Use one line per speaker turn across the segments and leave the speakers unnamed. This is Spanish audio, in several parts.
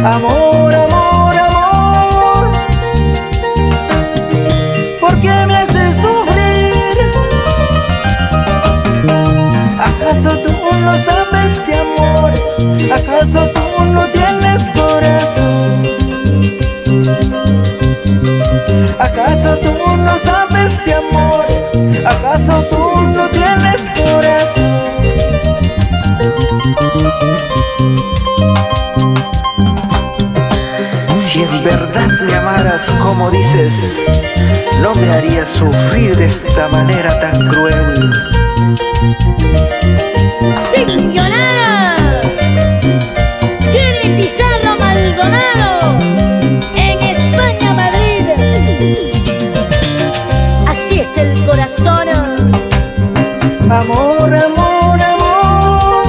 Amor, amor, amor, ¿por qué me haces sufrir? ¿Acaso tú no sabes de amor? ¿Acaso tú no tienes corazón? ¿Acaso tú no sabes de amor? ¿Acaso tú no tienes corazón?
Si en verdad me amaras como dices, no me harías sufrir de esta manera tan cruel.
¡Señorada! Jenny Pizarro Maldonado, en España, Madrid. Así es el corazón.
Amor, amor, amor,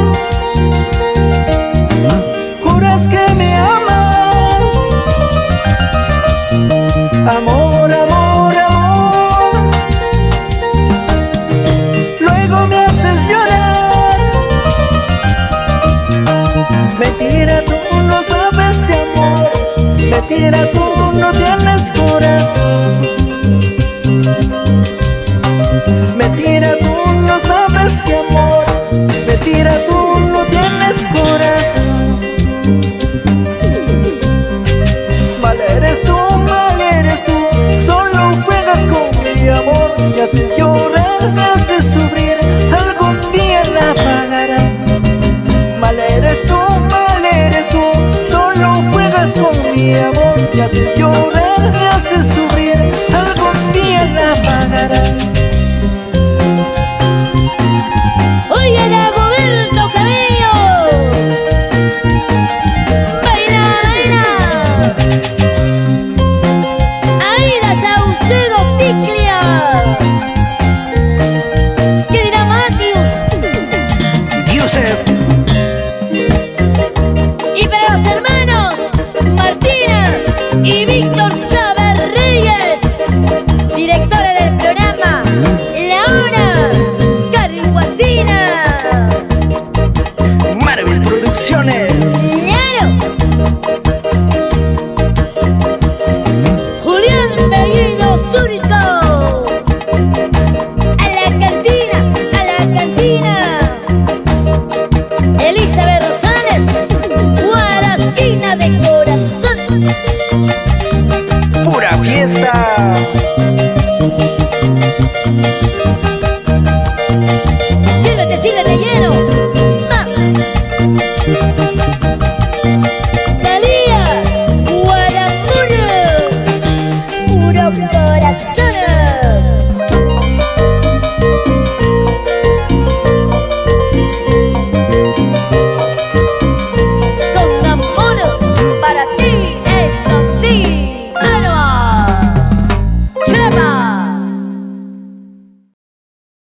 ¿juras que me amas? Amor, amor, amor, luego me haces llorar. Mentira, tú no sabes de amor. Mentira, tú no tienes corazón. Mentira, tú no sabes de amor. Mentira, tú no tienes corazón. Mal eres tú, solo juegas con mi amor. Me haces llorar, me haces sufrir, algún día la pagarás. Mal eres tú, solo juegas con mi amor. Me haces llorar, me haces sufrir, algún día la pagarás.
Oye, Dagoberto Cabello, baila, baila. Aida Saucedo Ticlia, ¿qué dirá Matius?
Giuseppe